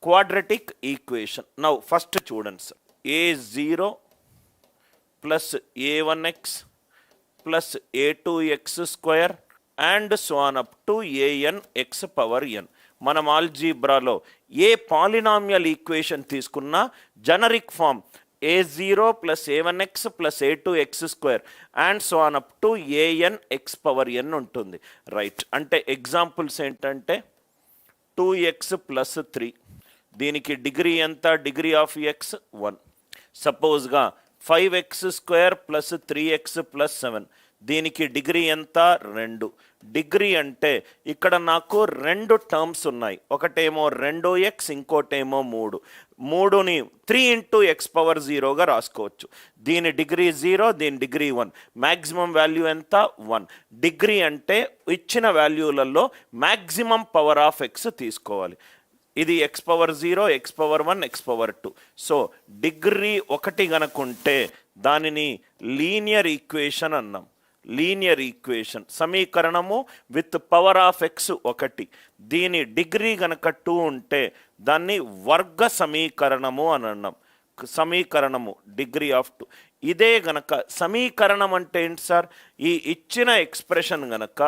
quadratic equation. Now first చూడండి sir, a0 plus a1x plus a2x square and so on up to an x power n. మనం ఆల్జీబ్రాలో ఏ polynomial equation తీసుకున్నా generic form a0 plus a1x plus a2x square and so on up to an x power n ఉంటుంది. Right, అంటే examples ఏంటంటే 2x plus 3, దీనికి degree ఎంత? Degree of x 1. సపోజ్గా 5x square plus 3x plus 7, దీనికి degree ఎంత? 2. Degree అంటే ఇక్కడ నాకు రెండు టర్మ్స్ ఉన్నాయి, ఒకటేమో 2x ఇంకోటేమో 3. 3ని 3 ఇంటూ x పవర్ 0గా రాసుకోవచ్చు. దీని డిగ్రీ 0, దీని డిగ్రీ 1. మ్యాక్సిమం వాల్యూ ఎంత? 1. డిగ్రీ అంటే ఇచ్చిన వాల్యూలలో మ్యాక్సిమం పవర్ ఆఫ్ x తీసుకోవాలి. ఇది x power 0, x power 1, x power 2. So degree 1 గనుకుంటే దానిని లీనియర్ ఈక్వేషన్ అన్నాం. లీనియర్ ఈక్వేషన్ సమీకరణము విత్ పవర్ ఆఫ్ x 1. దీని డిగ్రీ గనక 2 ఉంటే దాన్ని వర్గ సమీకరణము అని అన్నాం. సమీకరణము డిగ్రీ ఆఫ్ 2. ఇదే గనక సమీకరణం అంటే ఏంటి సార్? ఈ ఇచ్చిన ఎక్స్ప్రెషన్ గనక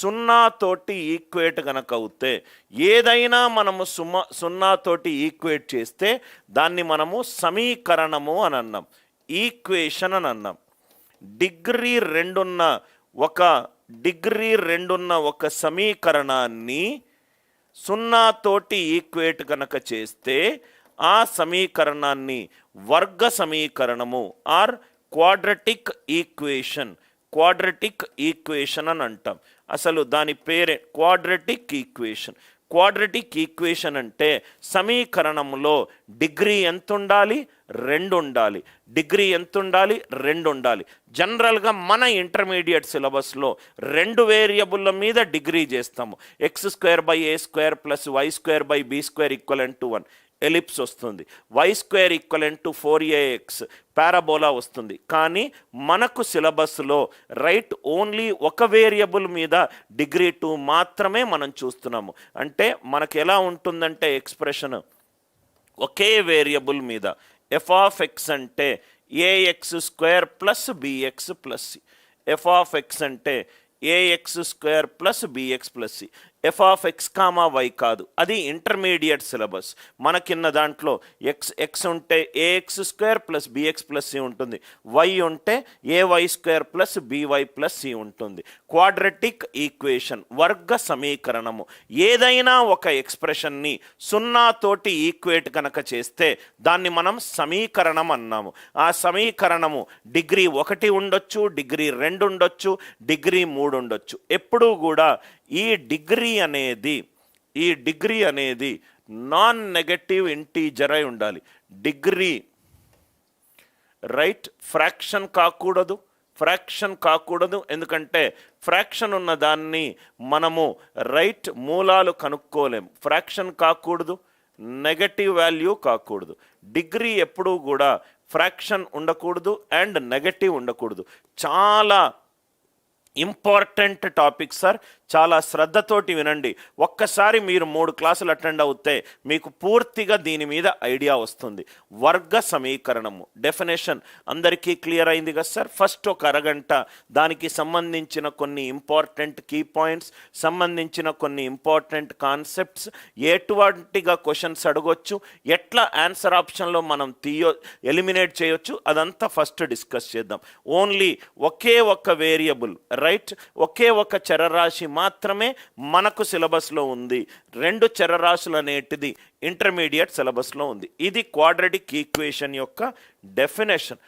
0 తోటి ఈక్వేట్ గనక అవుతే, ఏదైనా మనము 0 తోటి ఈక్వేట్ చేస్తే దాన్ని మనము సమీకరణము అని అన్నాం, ఈక్వేషన్ అని అన్నాం. డిగ్రీ 2 ఉన్న ఒక సమీకరణాన్ని 0 తోటి ఈక్వేట్ కనుక చేస్తే ఆ సమీకరణాన్ని వర్గ సమీకరణము ఆర్ క్వాడ్రటిక్ ఈక్వేషన్ అని అంటాం. అసలు దాని పేరే క్వాడ్రటిక్ ఈక్వేషన్. క్వాడ్రటిక్ ఈక్వేషన్ అంటే సమీకరణంలో డిగ్రీ ఎంత ఉండాలి? 2 ఉండాలి. డిగ్రీ ఎంత ఉండాలి? 2 ఉండాలి. జనరల్గా మన ఇంటర్మీడియట్ సిలబస్లో 2 వేరియబుల్ల మీద డిగ్రీ చేస్తాము. x² + y² + b² = 1 ఎలిప్స్ వస్తుంది, y² = 4ax పారాబోలా వస్తుంది. కానీ మనకు సిలబస్లో రైట్ ఓన్లీ ఒక వేరియబుల్ మీద డిగ్రీ 2 మాత్రమే మనం చూస్తున్నాము. అంటే మనకు ఎలా ఉంటుందంటే ఎక్స్ప్రెషన్ ఒకే వేరియబుల్ మీద f ఆఫ్ x అంటే ax² + bx + c. f of x అంటే ax² + bx + c. f of x, y కాదు, అది ఇంటర్మీడియట్ సిలబస్. మనకిన్న దాంట్లో x ఉంటే ax² + bx + c ఉంటుంది, y ఉంటే ay² + by + c ఉంటుంది. క్వాడ్రటిక్ ఈక్వేషన్ వర్గ సమీకరణము. ఏదైనా ఒక ఎక్స్ప్రెషన్ని 0 తోటి ఈక్వేట్ కనుక చేస్తే దాన్ని మనం సమీకరణం అన్నాము. ఆ సమీకరణము డిగ్రీ 1 ఉండొచ్చు, డిగ్రీ 2 ఉండొచ్చు, డిగ్రీ 3 ఉండొచ్చు. ఎప్పుడూ కూడా ఈ డిగ్రీ అనేది నాన్ నెగటివ్ ఇంటీజర్ అయి ఉండాలి. డిగ్రీ రైట్ ఫ్రాక్షన్ కాకూడదు. ఎందుకంటే ఫ్రాక్షన్ ఉన్న దాన్ని మనము రైట్ మూలాలు కనుక్కోలేం. ఫ్రాక్షన్ కాకూడదు, నెగటివ్ వాల్యూ కాకూడదు. డిగ్రీ ఎప్పుడూ కూడా ఫ్రాక్షన్ ఉండకూడదు అండ్ నెగటివ్ ఉండకూడదు. చాలా ఇంపార్టెంట్ టాపిక్ సార్, చాలా శ్రద్ధతోటి వినండి. ఒక్కసారి మీరు 3 క్లాసులు అటెండ్ అవుతే మీకు పూర్తిగా దీని మీద ఐడియా వస్తుంది. వర్గ సమీకరణము డెఫినేషన్ అందరికీ క్లియర్ అయింది కదా సార్? ఫస్ట్ ఒక అరగంట దానికి సంబంధించిన కొన్ని ఇంపార్టెంట్ కీ పాయింట్స్, సంబంధించిన కొన్ని ఇంపార్టెంట్ కాన్సెప్ట్స్, ఎటువంటిగా క్వశ్చన్స్ అడగొచ్చు, ఎట్లా ఆన్సర్ ఆప్షన్లో మనం ఎలిమినేట్ చేయొచ్చు, అదంతా ఫస్ట్ డిస్కస్ చేద్దాం. ఓన్లీ ఒకే ఒక్క వేరియబుల్ రైట్, ఒకే ఒక చరరాశి మాత్రమే మనకు సిలబస్లో ఉంది. 2 చరరాశులు అనేటిది ఇంటర్మీడియట్ సిలబస్లో ఉంది. ఇది క్వాడ్రటిక్ ఈక్వేషన్ యొక్క డెఫినేషన్.